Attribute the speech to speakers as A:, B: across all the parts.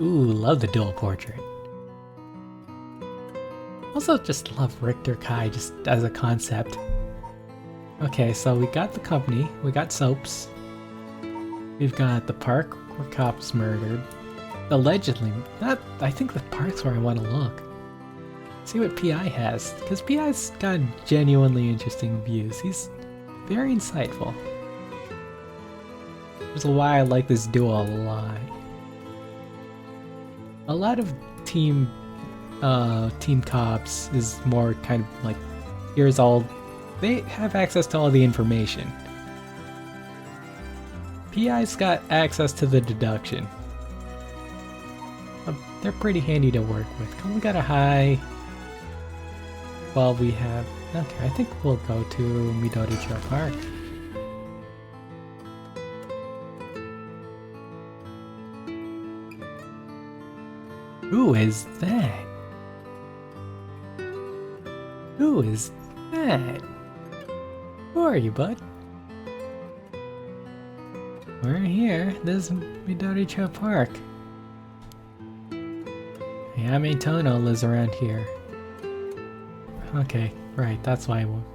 A: Ooh, love the dual portrait. Also just love Richter Kai just as a concept. Okay, so we got the company, we got soaps. We've got the park where cops murdered. Allegedly, I think the park's where I want to look. See what PI has, because PI's got genuinely interesting views. He's very insightful. Which is why I like this duo a lot. A lot of team cops is more kind of like, here's all, they have access to all the information. PI's got access to the deduction. They're pretty handy to work with. We got a high. Well, we have. Okay, I think we'll go to Midoricho Park. Who is that? Who is that? Who are you, bud? We're here. This is Midoricho Park. Yami Tono lives around here. Okay, right, that's why I won't.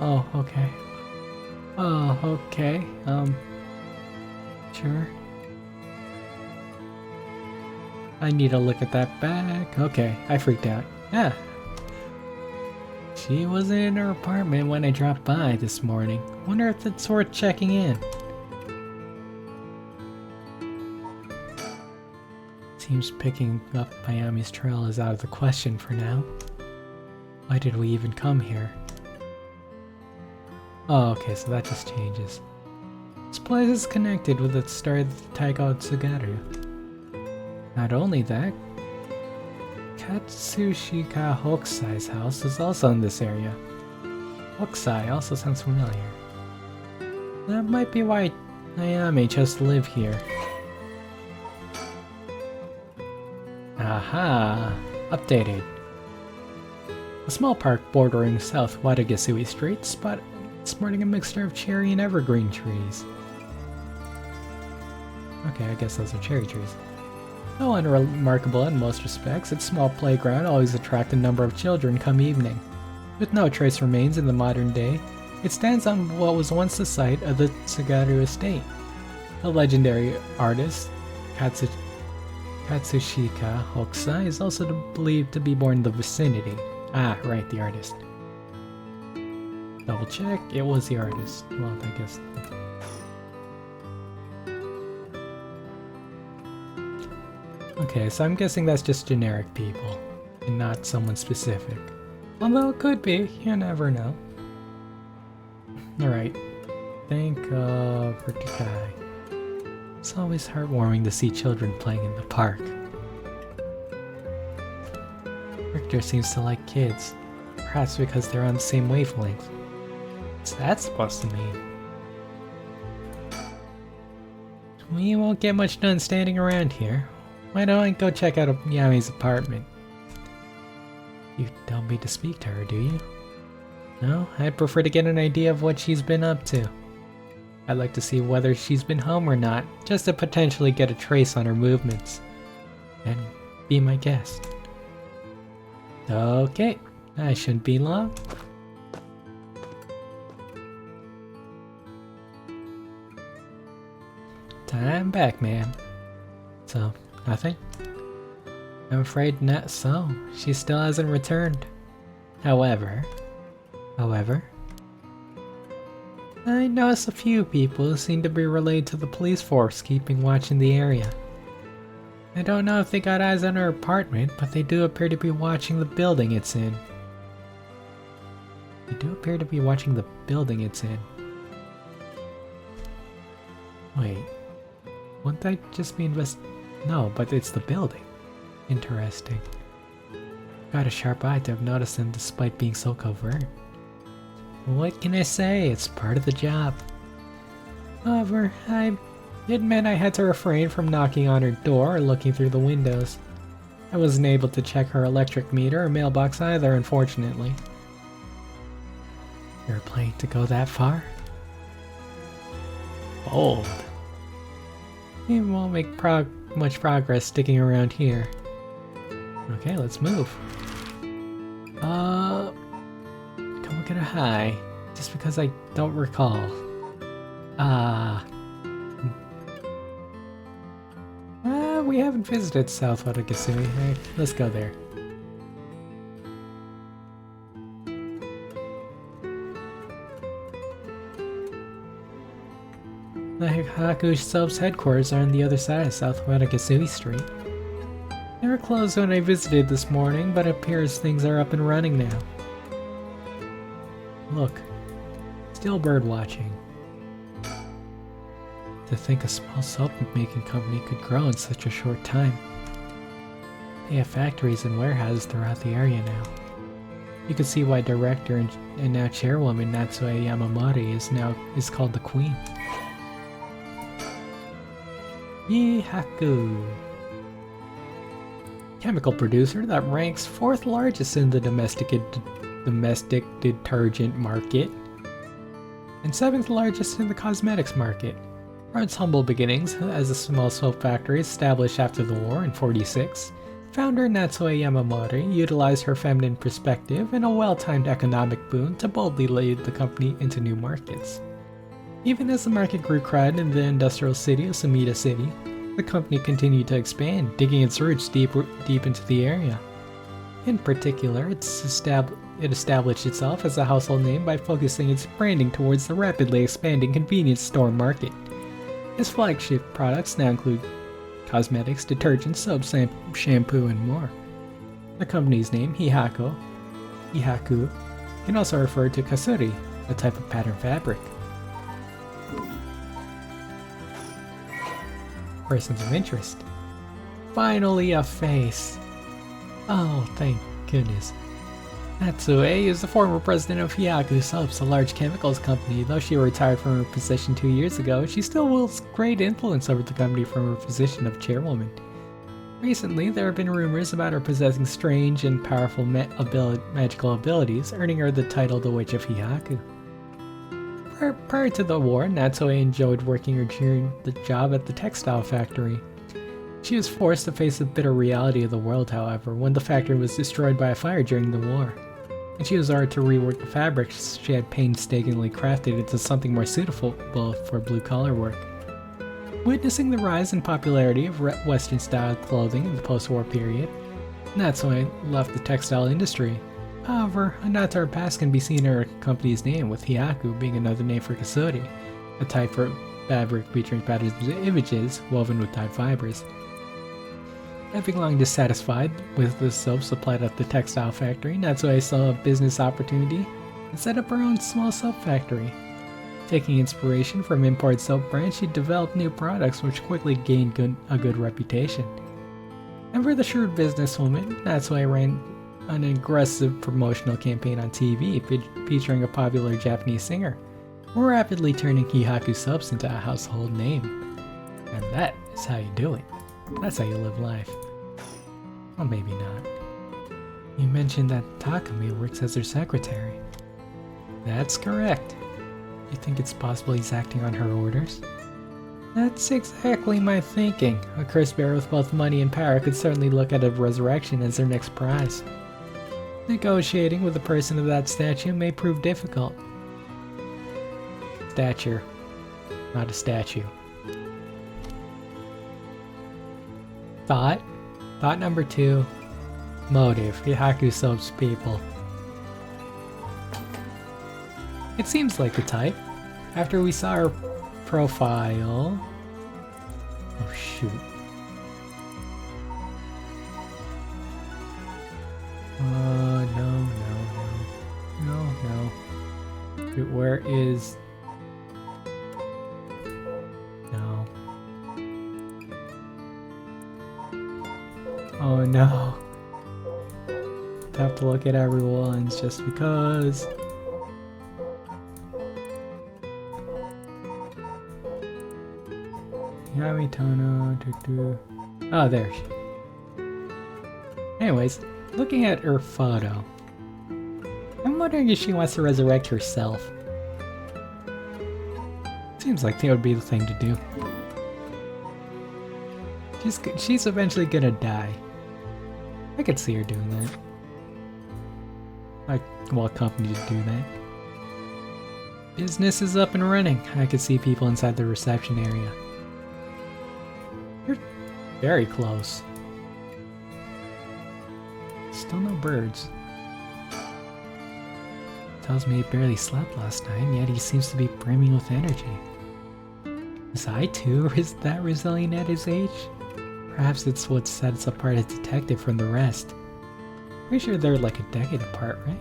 A: Oh, okay. Oh, okay. Sure. I need to look at that bag. Okay, I freaked out. Yeah. She wasn't in her apartment when I dropped by this morning. Wonder if it's worth checking in. Seems picking up Miami's trail is out of the question for now. Why did we even come here? Oh, okay, so that just changes. This place is connected with the story of Taigo Tsugaru. Not only that, Katsushika Hokusai's house is also in this area. Hokusai also sounds familiar. That might be why Ayame chose to live here. Aha! Updated. A small park bordering South Watagasui Street sporting a mixture of cherry and evergreen trees. Okay, I guess those are cherry trees. No unremarkable in most respects, its small playground always attracts a number of children come evening. With no trace remains in the modern day, it stands on what was once the site of the Tsugaru estate. The legendary artist, Katsushika Hokusai, is also believed to be born in the vicinity. Ah, right, the artist. Double check, it was the artist. Well, I guess. Okay, so I'm guessing that's just generic people, and not someone specific. Although it could be, you never know. Alright, think of Richter Kai. It's always heartwarming to see children playing in the park. Richter seems to like kids, perhaps because they're on the same wavelength. What's that supposed to mean? We won't get much done standing around here. Why don't I go check out Yami's apartment? You don't need to speak to her, do you? No, I'd prefer to get an idea of what she's been up to. I'd like to see whether she's been home or not, just to potentially get a trace on her movements. And be my guest. Okay, I shouldn't be long. I'm back, ma'am. So, nothing? I'm afraid not so. She still hasn't returned. However, I noticed a few people who seem to be related to the police force keeping watch in the area. I don't know if they got eyes on her apartment, but they do appear to be watching the building it's in. Wait, wouldn't that just be No, but it's the building. Interesting. Got a sharp eye to have noticed them despite being so covert. What can I say? It's part of the job. However, I admit I had to refrain from knocking on her door or looking through the windows. I wasn't able to check her electric meter or mailbox either, unfortunately. You're planning to go that far? Bold. We won't make much progress sticking around here. Okay, let's move. Come get a high. Just because I don't recall. We haven't visited South Watagasui. Hey, let's go there. The Hihaku Soap's headquarters are on the other side of South Watagasui Street. They were closed when I visited this morning, but it appears things are up and running now. Look, still bird watching. To think a small soap-making company could grow in such a short time. They have factories and warehouses throughout the area now. You can see why director and now chairwoman Natsue Yamamori is called the Queen. Hihaku. Chemical producer that ranks 4th largest in the domestic detergent market and 7th largest in the cosmetics market. From its humble beginnings as a small soap factory established after the war in '46, founder Natsue Yamamori utilized her feminine perspective and a well-timed economic boom to boldly lead the company into new markets. Even as the market grew crowded in the industrial city of Sumida City, the company continued to expand, digging its roots deep into the area. In particular, it established itself as a household name by focusing its branding towards the rapidly expanding convenience store market. Its flagship products now include cosmetics, detergents, soap, shampoo, and more. The company's name, Hihaku, can also refer to kasuri, a type of pattern fabric. Persons of interest. Finally a face. Oh, thank goodness. Natsue is the former president of Hihaku Soaps, a large chemicals company. Though she retired from her position 2 years ago, she still wields great influence over the company from her position of chairwoman. Recently, there have been rumors about her possessing strange and powerful magical abilities, earning her the title the Witch of Hihaku. Prior to the war, Natsue enjoyed working her job at the textile factory. She was forced to face the bitter reality of the world, however, when the factory was destroyed by a fire during the war, and she was ordered to rework the fabrics she had painstakingly crafted into something more suitable for blue-collar work. Witnessing the rise in popularity of Western-style clothing in the post-war period, Natsue left the textile industry. However, a nod to her past can be seen in her company's name, with Hihaku being another name for kasuri, a type of fabric featuring patterns and images woven with dyed fibers. Having long dissatisfied with the soap supplied at the textile factory, Natsue saw a business opportunity and set up her own small soap factory. Taking inspiration from imported soap brands, she developed new products which quickly gained a good reputation. Ever the shrewd businesswoman, Natsue ran an aggressive promotional campaign on TV featuring a popular Japanese singer, rapidly turning Hihaku Soaps into a household name. And that is how you do it. That's how you live life. Well, maybe not. You mentioned that Takumi works as her secretary. That's correct. You think it's possible he's acting on her orders? That's exactly my thinking. A cursed bear with both money and power could certainly look at a resurrection as their next prize. Negotiating with a person of that stature may prove difficult. Stature, not a statue. Thought number 2. Motive. Hihaku Soap's people. It seems like the type. After we saw her profile... Oh shoot. No. Wait, where is... No. Oh no. I have to look at everyone's just because. Yami Tono. Oh, there she. Anyways, looking at her photo, I'm wondering if she wants to resurrect herself. Seems like that would be the thing to do. She's eventually gonna die. I could see her doing that. I welcome you to do that. Business is up and running. I could see people inside the reception area. You're very close. Still no birds. Tells me he barely slept last night, and yet he seems to be brimming with energy. Was I too that resilient at his age? Perhaps it's what sets apart a detective from the rest. Pretty sure they're like a decade apart, right?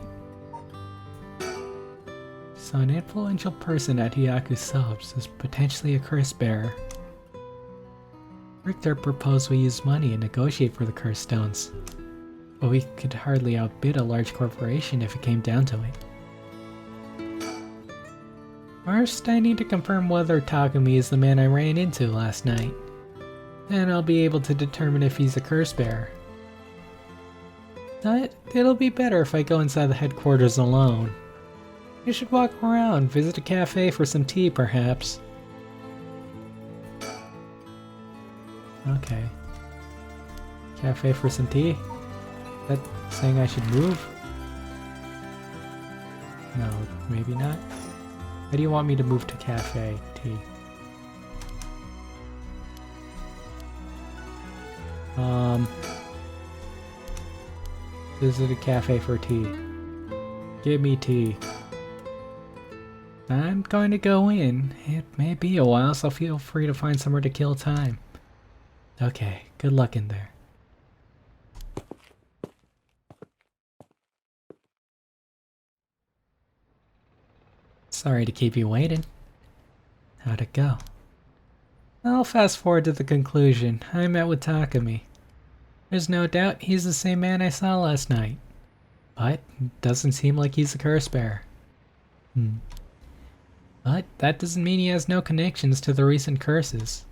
A: So an influential person at Hihaku subs is potentially a curse bearer. Richter proposed we use money and negotiate for the curse stones. But we could hardly outbid a large corporation if it came down to it. First, I need to confirm whether Takumi is the man I ran into last night. Then I'll be able to determine if he's a curse bearer. But it'll be better if I go inside the headquarters alone. You should walk around, visit a cafe for some tea perhaps. Okay. Cafe for some tea? That saying I should move? No, maybe not. How do you want me to move to cafe tea? Visit a cafe for tea. Give me tea. I'm going to go in. It may be a while, so feel free to find somewhere to kill time. Okay, good luck in there. Sorry to keep you waiting. How'd it go? I'll fast forward to the conclusion. I met with Takumi. There's no doubt he's the same man I saw last night. But it doesn't seem like he's a curse bearer. But that doesn't mean he has no connections to the recent curses.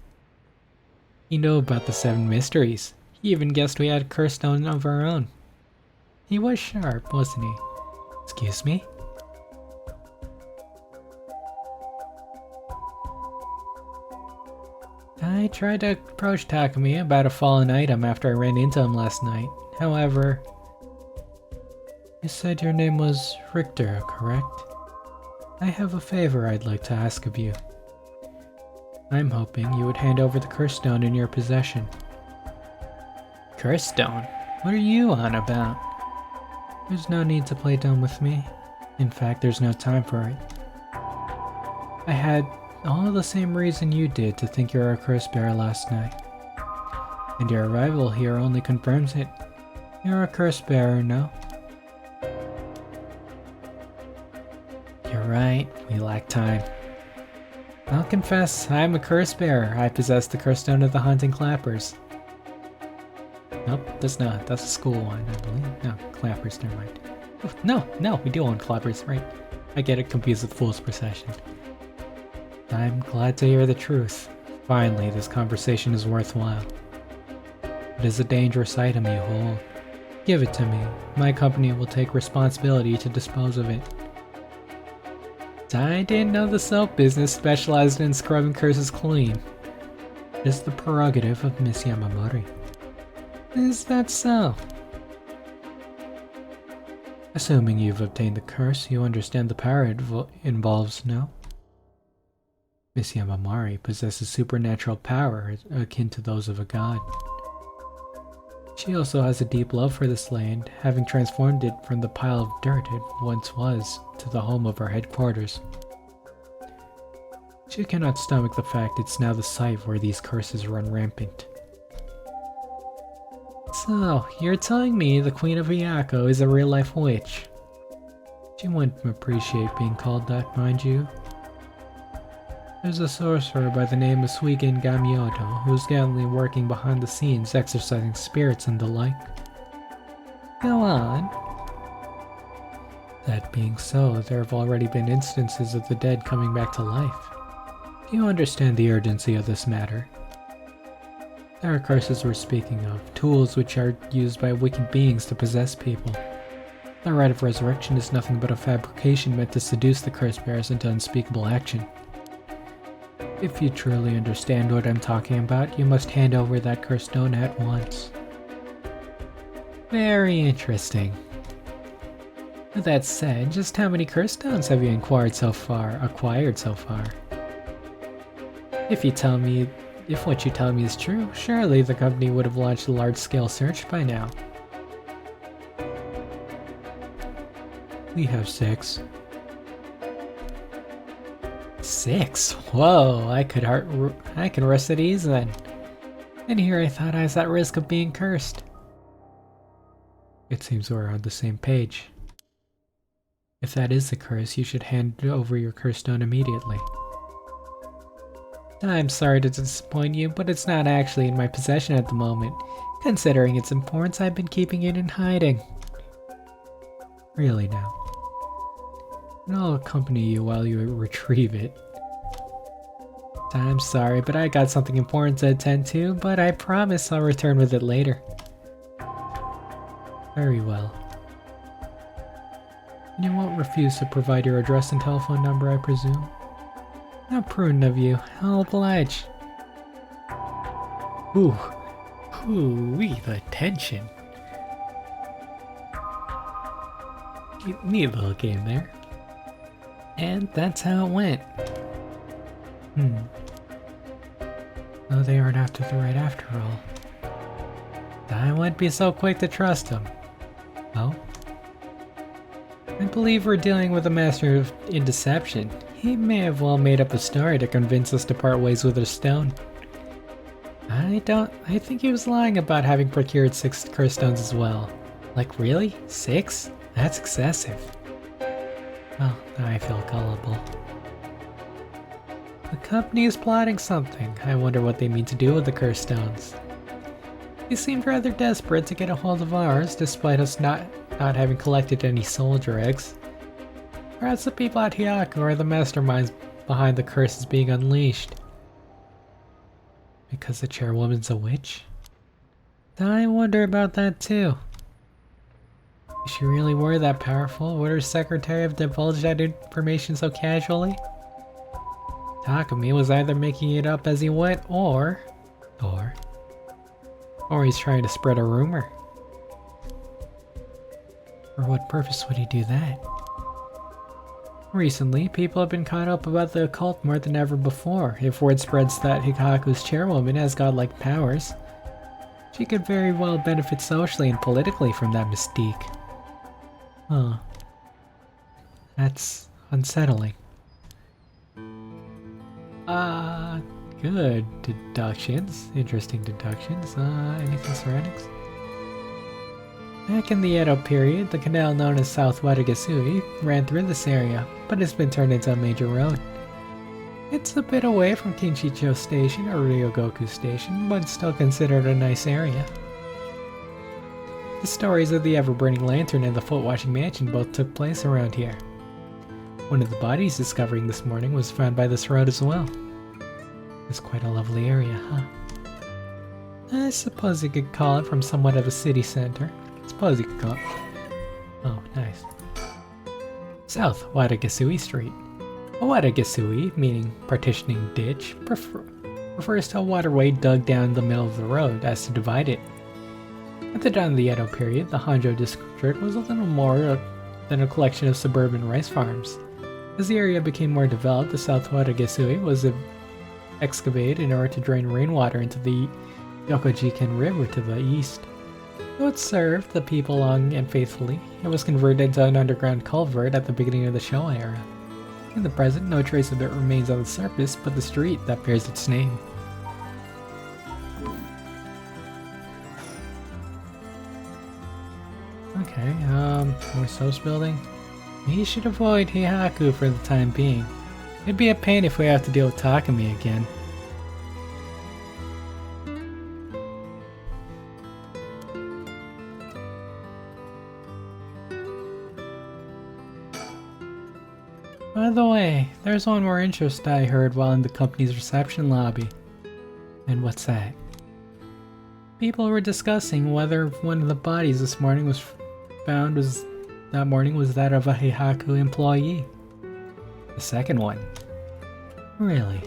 A: He knew about the 7 mysteries. He even guessed we had a curse stone of our own. He was sharp, wasn't he? Excuse me? I tried to approach Takumi about a fallen item after I ran into him last night. However, you said your name was Richter, correct? I have a favor I'd like to ask of you. I'm hoping you would hand over the curse stone in your possession. Curse stone? What are you on about? There's no need to play dumb with me. In fact, there's no time for it. I had all the same reason you did to think you're a curse bearer last night. And your arrival here only confirms it. You're a curse bearer, no? You're right, we lack time. I'll confess, I'm a curse bearer. I possess the curse stone of the Haunting Clappers. Nope, that's not. That's a school one, I believe. No, Clappers, never mind. Oh, no, we do own Clappers, right? I get it confused with Fool's Procession. I'm glad to hear the truth. Finally, this conversation is worthwhile. It is a dangerous item you hold. Give it to me. My company will take responsibility to dispose of it. I didn't know the soap business specialized in scrubbing curses clean. It is the prerogative of Miss Yamamori. Is that so? Assuming you've obtained the curse, you understand the power it involves, no? Miss Yamamori possesses supernatural power akin to those of a god. She also has a deep love for this land, having transformed it from the pile of dirt it once was to the home of our headquarters. She cannot stomach the fact it's now the site where these curses run rampant. So, you're telling me the Queen of Hihaku is a real-life witch? She wouldn't appreciate being called that, mind you. There's a sorcerer by the name of Suigen Gamyoto who's gallantly working behind the scenes, exorcising spirits and the like. Go on. That being so, there have already been instances of the dead coming back to life. Do you understand the urgency of this matter? There are curses we're speaking of, tools which are used by wicked beings to possess people. The Rite of Resurrection is nothing but a fabrication meant to seduce the curse bearers into unspeakable action. If you truly understand what I'm talking about, you must hand over that cursed stone at once. Very interesting. With that said, just how many cursed stones have you acquired so far? If what you tell me is true, surely the company would have launched a large-scale search by now. We have 6. 6? Whoa, I can rest at ease then. And here I thought I was at risk of being cursed. It seems we're on the same page. If that is the curse, you should hand over your curse stone immediately. I'm sorry to disappoint you, but it's not actually in my possession at the moment. Considering its importance, I've been keeping it in hiding. Really now. And I'll accompany you while you retrieve it. I'm sorry, but I got something important to attend to, but I promise I'll return with it later. Very well. And you won't refuse to provide your address and telephone number, I presume? How prudent of you. I'll oblige. Ooh-wee, the tension. Neat little game there. And that's how it went. No, they aren't after the right after all. I wouldn't be so quick to trust them. Oh? I believe we're dealing with a master in deception. He may have well made up a story to convince us to part ways with a stone. I think he was lying about having procured 6 curse stones as well. Like, really? 6? That's excessive. Well, now I feel gullible. The company is plotting something. I wonder what they mean to do with the curse stones. They seemed rather desperate to get a hold of ours, despite us not having collected any soldier eggs. Perhaps the people at Hihaku are the masterminds behind the curses being unleashed. Because the chairwoman's a witch? I wonder about that too. Is she really were that powerful? Would her secretary have divulged that information so casually? Takumi was either making it up as he went, or he's trying to spread a rumor. For what purpose would he do that? Recently, people have been caught up about the occult more than ever before. If word spreads that Hihaku's chairwoman has godlike powers, she could very well benefit socially and politically from that mystique. Huh. That's unsettling. Good deductions. Interesting deductions. Anything ceramics? Back in the Edo period, the canal known as South Watagasui ran through this area, but it's been turned into a major road. It's a bit away from Kinshicho Station or Ryogoku Station, but still considered a nice area. The stories of the ever-burning lantern and the foot-washing mansion both took place around here. One of the bodies discovered this morning was found by this road as well. It's quite a lovely area, huh? I suppose you could call it from somewhat of a city center. Suppose you could call it. Oh, nice. South Watagasui Street. A Watagasui, meaning partitioning ditch, refers to a waterway dug down the middle of the road as to divide it. At the dawn of the Edo period, the Honjo district was a little more than a collection of suburban rice farms. As the area became more developed, the South Watagasui was excavated in order to drain rainwater into the Yokojiken River to the east. Though it served the people long and faithfully, it was converted into an underground culvert at the beginning of the Showa era. In the present, no trace of it remains on the surface but the street that bears its name. Okay, more So's building. We should avoid Hihaku for the time being. It'd be a pain if we have to deal with Takumi again. By the way, there's one more interest I heard while in the company's reception lobby. And what's that? People were discussing whether one of the bodies this morning was found was that of a Hihaku employee. The second one. Really?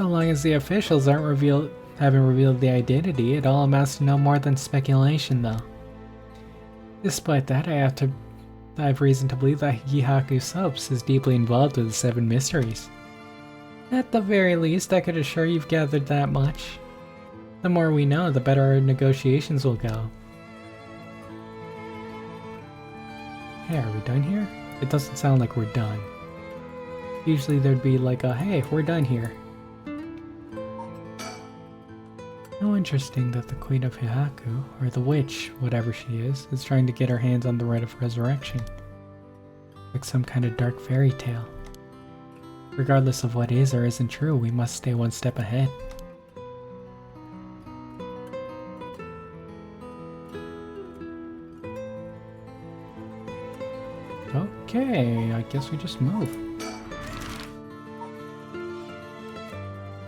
A: So long as the officials haven't revealed the identity, it all amounts to no more than speculation, though. Despite that, I have reason to believe that Hihaku Soaps is deeply involved with the 7 mysteries. At the very least, I could assure you've gathered that much. The more we know, the better our negotiations will go. Hey, are we done here? It doesn't sound like we're done. Usually there'd be like a, hey, we're done here. How interesting that the Queen of Hihaku, or the witch, whatever she is trying to get her hands on the Rite of Resurrection. Like some kind of dark fairy tale. Regardless of what is or isn't true, we must stay one step ahead. Okay, I guess we just move.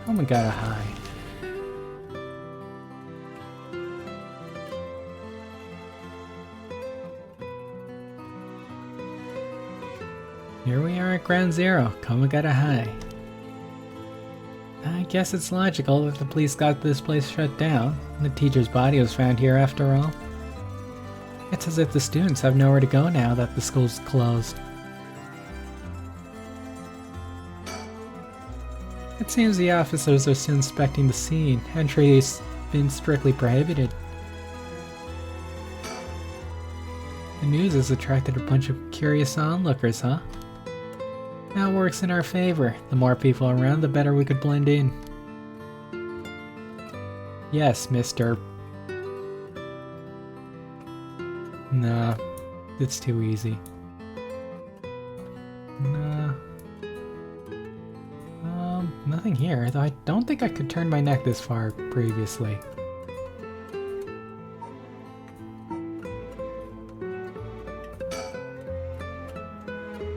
A: Oh my god, hi. Here we are at Ground Zero, Komagata High. I guess it's logical that the police got this place shut down. The teacher's body was found here after all. It's as if the students have nowhere to go now that the school's closed. It seems the officers are still inspecting the scene. Entry has been strictly prohibited. The news has attracted a bunch of curious onlookers, huh? That works in our favor. The more people around, the better we could blend in. Yes, Mr. Nah, it's too easy. Nah. Nothing here, though I don't think I could turn my neck this far previously.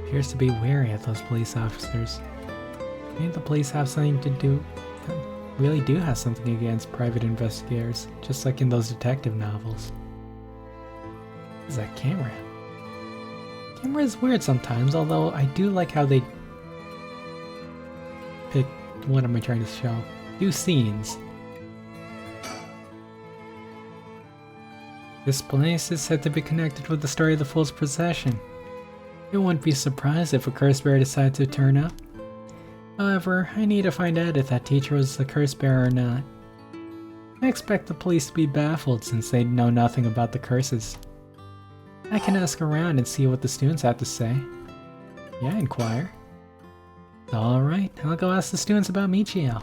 A: Appears to be wary of those police officers. Maybe the police have something to do, really do have something against private investigators, just like in those detective novels. What is that camera? Camera is weird sometimes, although I do like how they pick, what am I trying to show? Do scenes. This place is said to be connected with the story of the Fool's Procession. You wouldn't be surprised if a curse bearer decided to turn up. However, I need to find out if that teacher was the curse bearer or not. I expect the police to be baffled since they know nothing about the curses. I can ask around and see what the students have to say. Yeah, inquire. Alright, I'll go ask the students about Michio.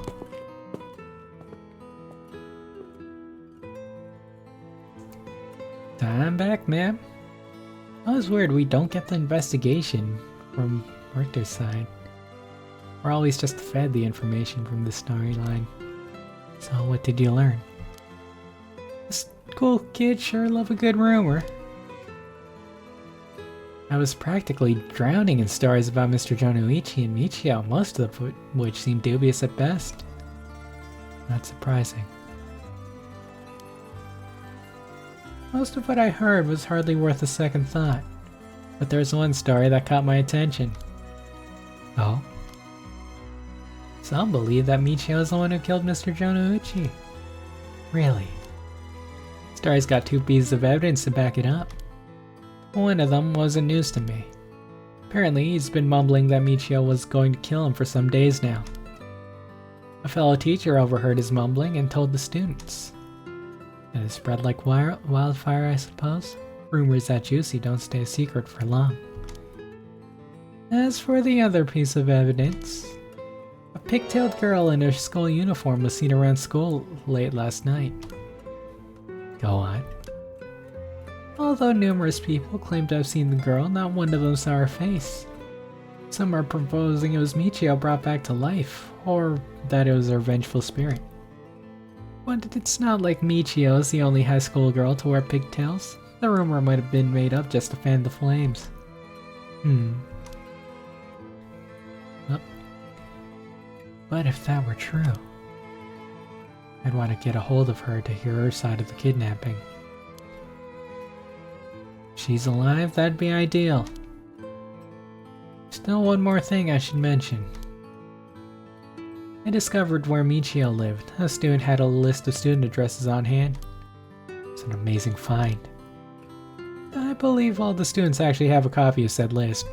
A: I'm back, ma'am. That was weird, we don't get the investigation from Richter's side. We're always just fed the information from the storyline. So what did you learn? This cool kid sure love a good rumor. I was practically drowning in stories about Mr. Jonoichi and Michio, most of which seem dubious at best. Not surprising. Most of what I heard was hardly worth a second thought, but there's one story that caught my attention. Oh? Some believe that Michio is the one who killed Mr. Jonoichi. Really? The story's got 2 pieces of evidence to back it up. One of them wasn't news to me. Apparently, he's been mumbling that Michio was going to kill him for some days now. A fellow teacher overheard his mumbling and told the students. It has spread like wildfire, I suppose. Rumors that juicy don't stay a secret for long. As for the other piece of evidence, a pigtailed girl in her school uniform was seen around school late last night. Go on. Although numerous people claim to have seen the girl, not one of them saw her face. Some are proposing it was Michio brought back to life, or that it was her vengeful spirit. But it's not like Michio is the only high school girl to wear pigtails. The rumor might have been made up just to fan the flames. Oh. But if that were true, I'd want to get a hold of her to hear her side of the kidnapping. If she's alive, that'd be ideal. Still, one more thing I should mention. I discovered where Michio lived. A student had a list of student addresses on hand. It's an amazing find. I believe all the students actually have a copy of said list.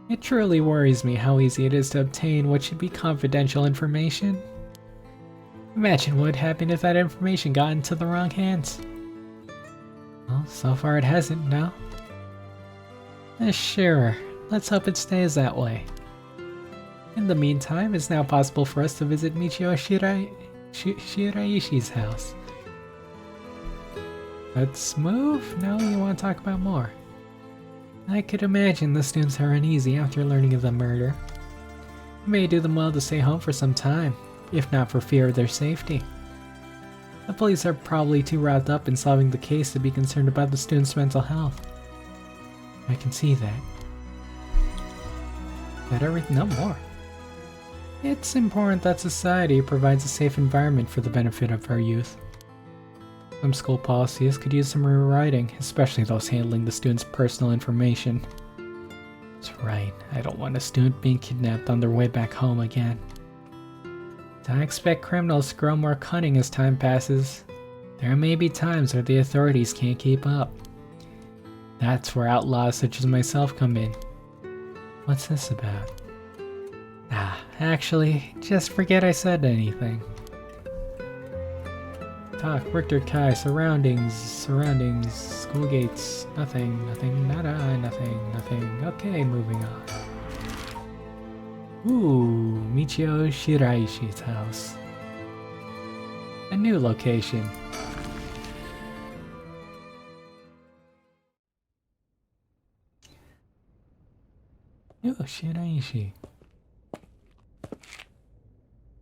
A: It truly worries me how easy it is to obtain what should be confidential information. Imagine what would happen if that information got into the wrong hands. Well, so far it hasn't, no? Sure, let's hope it stays that way. In the meantime, it's now possible for us to visit Michio Shiraishi's house. Let's move? No, you want to talk about more? I could imagine the students are uneasy after learning of the murder. It may do them well to stay home for some time, if not for fear of their safety. The police are probably too wrapped up in solving the case to be concerned about the students' mental health. I can see that. That everything? No more. It's important that society provides a safe environment for the benefit of our youth. Some school policies could use some rewriting, especially those handling the students' personal information. That's right, I don't want a student being kidnapped on their way back home again. I expect criminals to grow more cunning as time passes. There may be times where the authorities can't keep up. That's where outlaws such as myself come in. What's this about? Actually, just forget I said anything. Talk, Richter, Kai, surroundings, school gates, nothing, nada, nothing. Okay, moving on. Ooh, Michio Shiraishi's house. A new location. Ooh, Shiraishi.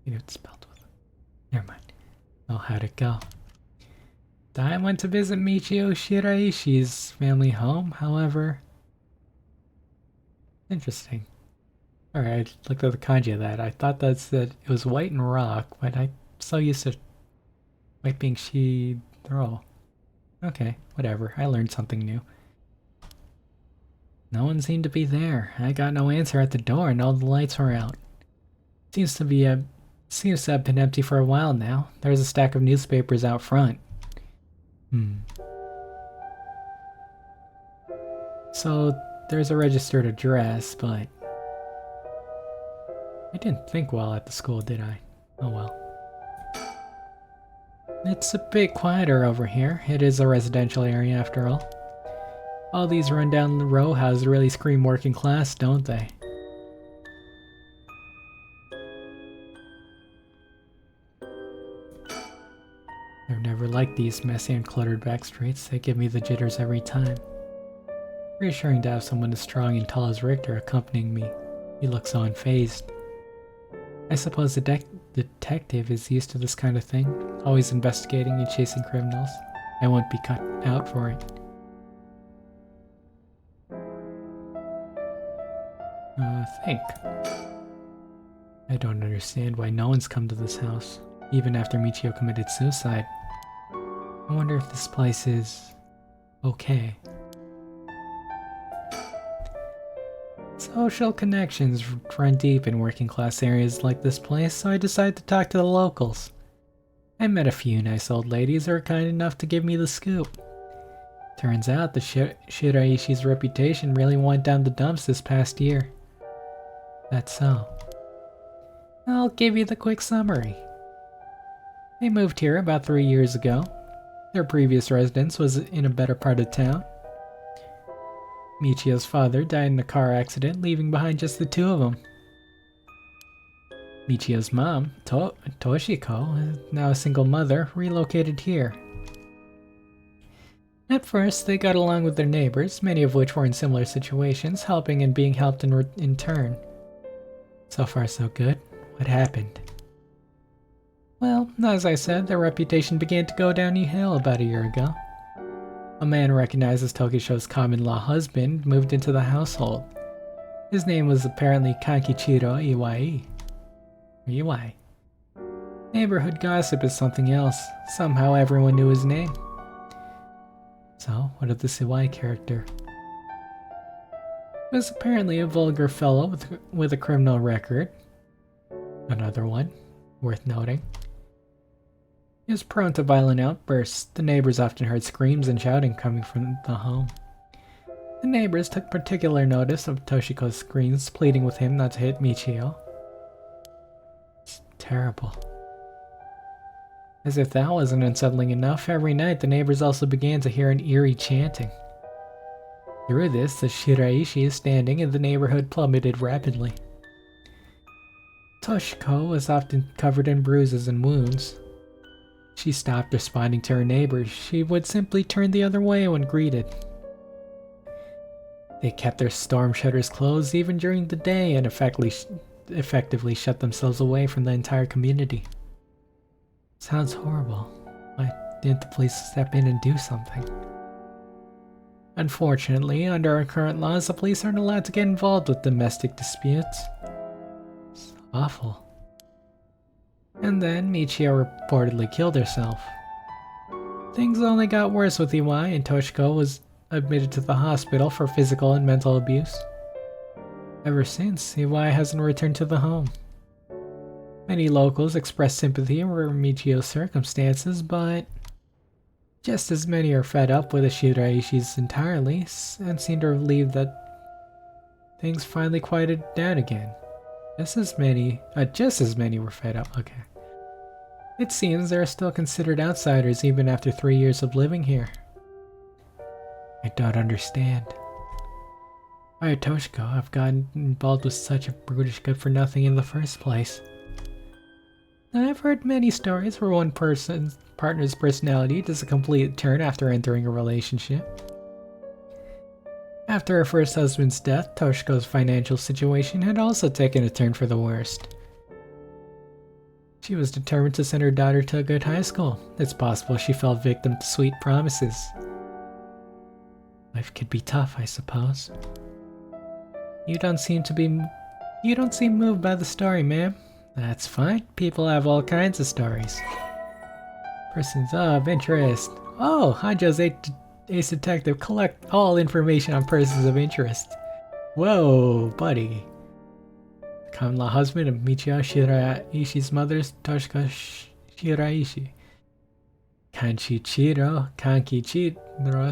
A: You know it's spelled with. Never mind. Oh, how'd it go? I went to visit Michio Shiraishi's family home, however. Interesting. Alright, I looked at the kanji of that. I thought that it was white and rock, but I'm so used to white being Shiro. Okay, whatever. I learned something new. No one seemed to be there. I got no answer at the door and all the lights were out. Seems to have been empty for a while now. There's a stack of newspapers out front. So there's a registered address, but I didn't think well at the school, did I? Oh well. It's a bit quieter over here. It is a residential area after all. All these rundown row houses really scream working class, don't they? I've never liked these messy and cluttered back streets. They give me the jitters every time. Reassuring to have someone as strong and tall as Richter accompanying me. He looks so unfazed. I suppose the detective is used to this kind of thing, always investigating and chasing criminals. I won't be cut out for it. Think. I don't understand why no one's come to this house, even after Michio committed suicide. I wonder if this place is okay. Social connections run deep in working class areas like this place, so I decided to talk to the locals. I met a few nice old ladies who were kind enough to give me the scoop. Turns out the Shiraishi's reputation really went down the dumps this past year. That's so. I'll give you the quick summary. They moved here about 3 years ago. Their previous residence was in a better part of town. Michio's father died in a car accident, leaving behind just the two of them. Michio's mom, Toshiko, now a single mother, relocated here. At first, they got along with their neighbors, many of which were in similar situations, helping and being helped in turn. So far so good. What happened? Well, as I said, their reputation began to go downhill about a year ago. A man recognized as Tokisho's common-law husband moved into the household. His name was apparently Kankichiro Iwai. Iwai. Neighborhood gossip is something else. Somehow everyone knew his name. So, what of this Iwai character? He was apparently a vulgar fellow with a criminal record. Another one, worth noting. He was prone to violent outbursts. The neighbors often heard screams and shouting coming from the home. The neighbors took particular notice of Toshiko's screams, pleading with him not to hit Michio. It's terrible. As if that wasn't unsettling enough, every night the neighbors also began to hear an eerie chanting. Through this, the Shiraishi standing in the neighborhood plummeted rapidly. Toshiko was often covered in bruises and wounds. She stopped responding to her neighbors. She would simply turn the other way when greeted. They kept their storm shutters closed even during the day and effectively shut themselves away from the entire community. Sounds horrible. Why didn't the police step in and do something? Unfortunately, under our current laws, the police aren't allowed to get involved with domestic disputes. It's awful. And then Michio reportedly killed herself. Things only got worse with Iwai, and Toshiko was admitted to the hospital for physical and mental abuse. Ever since, Iwai hasn't returned to the home. Many locals expressed sympathy over Michio's circumstances, but just as many are fed up with the Shiraishis entirely and seem to relieved that things finally quieted down again. Just as many were fed up. Okay. It seems they are still considered outsiders even after 3 years of living here. I don't understand. Why, Toshiko, I've gotten involved with such a brutish good-for-nothing in the first place. I've heard many stories where one partner's personality does a complete turn after entering a relationship. After her first husband's death, Toshiko's financial situation had also taken a turn for the worst. She was determined to send her daughter to a good high school. It's possible she fell victim to sweet promises. Life could be tough, I suppose. You don't seem moved by the story, ma'am. That's fine. People have all kinds of stories. Persons of interest. Oh, Honjo's ace detective. Collect all information on persons of interest. Whoa, buddy. The common law husband of Michio Shiraishi's mother, Toshiko Shiraishi. Kankichiro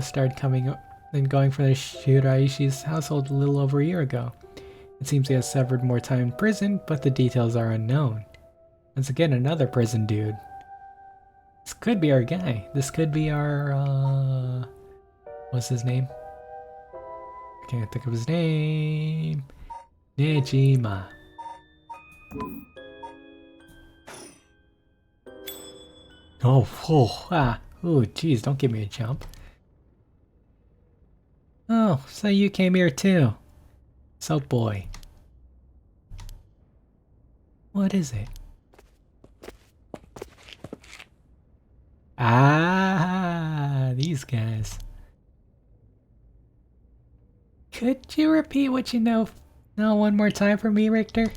A: started coming up and going from the Shiraishi's household a little over a year ago. It seems he has suffered more time in prison, but the details are unknown. Once again, another prison dude. This could be our guy. This could be our, what's his name? I can't think of his name. Nejima. Ooh, geez, don't give me a jump. Oh, so you came here too. Soap boy. What is it? Ah, these guys. Could you repeat what you know one more time for me, Richter?